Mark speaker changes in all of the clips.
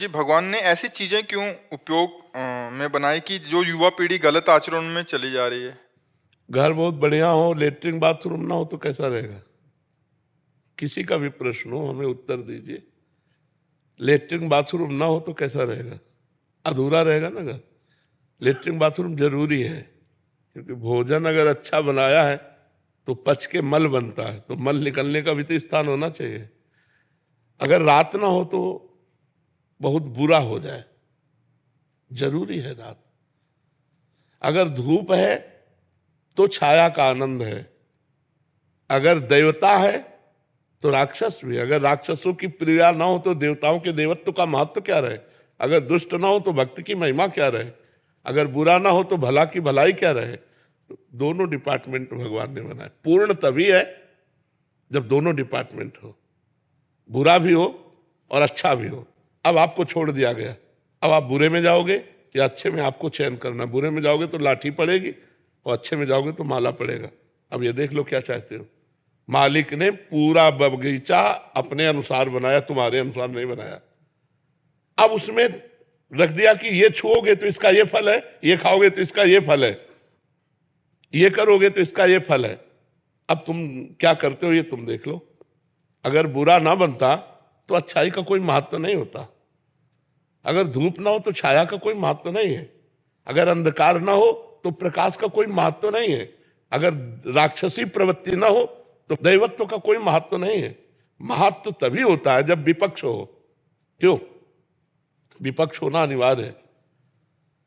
Speaker 1: जी, भगवान ने ऐसी चीजें क्यों उपयोग में बनाई कि जो युवा पीढ़ी गलत आचरण में चली जा रही है।
Speaker 2: घर बहुत बढ़िया हो, लेटरिन बाथरूम ना हो तो कैसा रहेगा? किसी का भी प्रश्न हो हमें उत्तर दीजिए। लेटरिन बाथरूम ना हो तो कैसा रहेगा? अधूरा रहेगा ना घर। लेटरिन बाथरूम जरूरी है, क्योंकि भोजन अगर अच्छा बनाया है तो पच के मल बनता है, तो मल निकलने का भी तो स्थान होना चाहिए। अगर रात ना हो तो बहुत बुरा हो जाए, जरूरी है रात। अगर धूप है तो छाया का आनंद है। अगर देवता है तो राक्षस भी। अगर राक्षसों की प्रिया ना हो तो देवताओं के देवत्व का महत्व क्या रहे? अगर दुष्ट ना हो तो भक्ति की महिमा क्या रहे? अगर बुरा ना हो तो भला की भलाई क्या रहे? तो दोनों डिपार्टमेंट भगवान ने बनाए। पूर्ण तभी है जब दोनों डिपार्टमेंट हो, बुरा भी हो और अच्छा भी हो। अब आपको छोड़ दिया गया, अब आप बुरे में जाओगे या अच्छे में, आपको चयन करना। बुरे में जाओगे तो लाठी पड़ेगी और अच्छे में जाओगे तो माला पड़ेगा। अब ये देख लो क्या चाहते हो। मालिक ने पूरा बगीचा अपने अनुसार बनाया, तुम्हारे अनुसार नहीं बनाया। अब उसमें रख दिया कि ये छुओगे तो इसका ये फल है, ये खाओगे तो इसका ये फल है, ये करोगे तो इसका ये फल है। अब तुम क्या करते हो ये तुम देख लो। अगर बुरा ना बनता तो अच्छाई का कोई महत्व नहीं होता। अगर धूप ना हो तो छाया का कोई महत्व नहीं है। अगर अंधकार ना हो तो प्रकाश का कोई महत्व नहीं है। अगर राक्षसी प्रवृत्ति ना हो तो दैवत्व का कोई महत्व नहीं है। महत्व तभी होता है जब विपक्ष हो। क्यों? विपक्ष होना अनिवार्य है।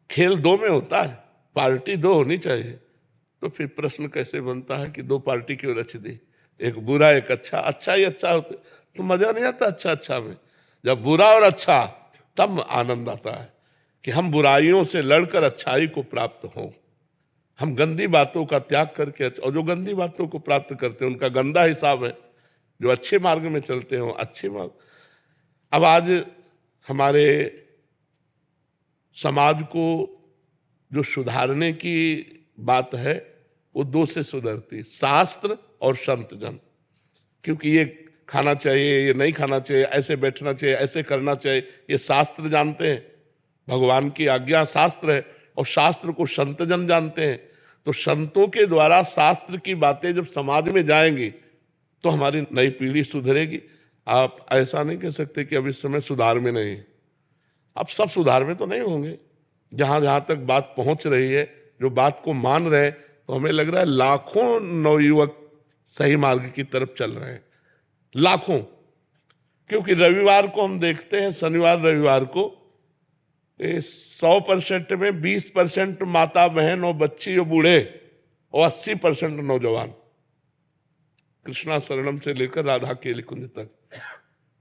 Speaker 2: खेल दो में होता है, पार्टी दो होनी चाहिए। तो फिर प्रश्न कैसे बनता है कि दो पार्टी क्यों रच दी? एक बुरा एक अच्छा। अच्छा ही अच्छा होते तो मजा नहीं आता। अच्छा अच्छा में जब बुरा और अच्छा, तब आनंद आता है कि हम बुराइयों से लड़कर अच्छाई को प्राप्त हों। हम गंदी बातों का त्याग करके, और जो गंदी बातों को प्राप्त करते हैं उनका गंदा हिसाब है। जो अच्छे मार्ग में चलते हो अच्छे मार्ग। अब आज हमारे समाज को जो सुधारने की बात है वो दो से सुधरती, शास्त्र और संत जन। क्योंकि ये खाना चाहिए, ये नहीं खाना चाहिए, ऐसे बैठना चाहिए, ऐसे करना चाहिए, ये शास्त्र जानते हैं। भगवान की आज्ञा शास्त्र है और शास्त्र को संत जन जानते हैं। तो संतों के द्वारा शास्त्र की बातें जब समाज में जाएंगी तो हमारी नई पीढ़ी सुधरेगी। आप ऐसा नहीं कह सकते कि अब इस समय सुधार में नहीं। अब सब सुधार में तो नहीं होंगे। जहां जहां तक बात पहुंच रही है, जो बात को मान रहे हैं, तो हमें लग रहा है लाखों नवयुवक सही मार्ग की तरफ चल रहे हैं। लाखों। क्योंकि रविवार को हम देखते हैं, शनिवार रविवार को 100% में 20% माता बहन और बच्ची और बूढ़े और 80% नौजवान, कृष्णा शरणम से लेकर राधा केली कुंज तक।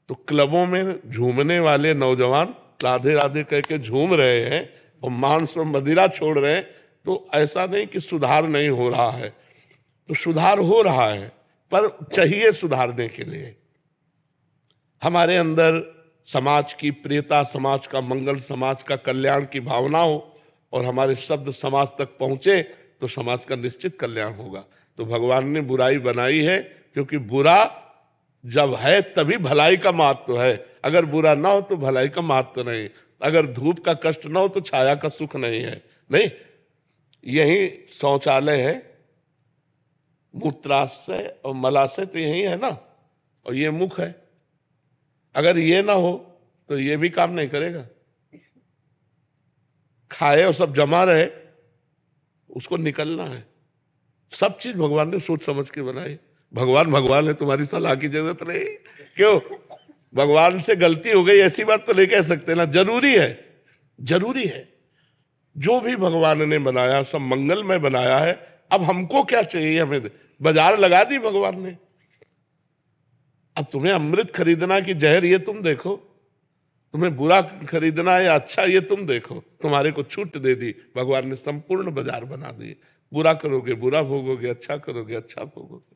Speaker 2: तो क्लबों में झूमने वाले नौजवान राधे राधे कह के झूम रहे हैं और मांस और मदिरा छोड़ रहे हैं। तो ऐसा नहीं कि सुधार नहीं हो रहा है, तो सुधार हो रहा है, पर चाहिए सुधारने के लिए हमारे अंदर समाज की प्रियता, समाज का मंगल, समाज का कल्याण की भावना हो और हमारे शब्द समाज तक पहुंचे तो समाज का निश्चित कल्याण होगा। तो भगवान ने बुराई बनाई है क्योंकि बुरा जब है तभी भलाई का महत्व है। अगर बुरा ना हो तो भलाई का महत्व नहीं। अगर धूप का कष्ट ना हो तो छाया का सुख नहीं है। नहीं, यही शौचालय है, मूत्राशय और मलाशय तो यही है ना, और ये मुख है। अगर ये ना हो तो ये भी काम नहीं करेगा। खाए और सब जमा रहे, उसको निकलना है। सब चीज भगवान ने सोच समझ के बनाई। भगवान भगवान है, तुम्हारी सलाह की जरूरत नहीं। क्यों? भगवान से गलती हो गई ऐसी बात तो नहीं कह सकते ना। जरूरी है, जरूरी है। जो भी भगवान ने बनाया सब मंगलमय बनाया है। अब हमको क्या चाहिए? हमें बाजार लगा दी भगवान ने। अब तुम्हें अमृत खरीदना कि जहर, ये तुम देखो। तुम्हें बुरा खरीदना है या अच्छा, ये तुम देखो। तुम्हारे को छूट दे दी भगवान ने, संपूर्ण बाजार बना दी। बुरा करोगे बुरा भोगोगे, अच्छा करोगे अच्छा भोगोगे।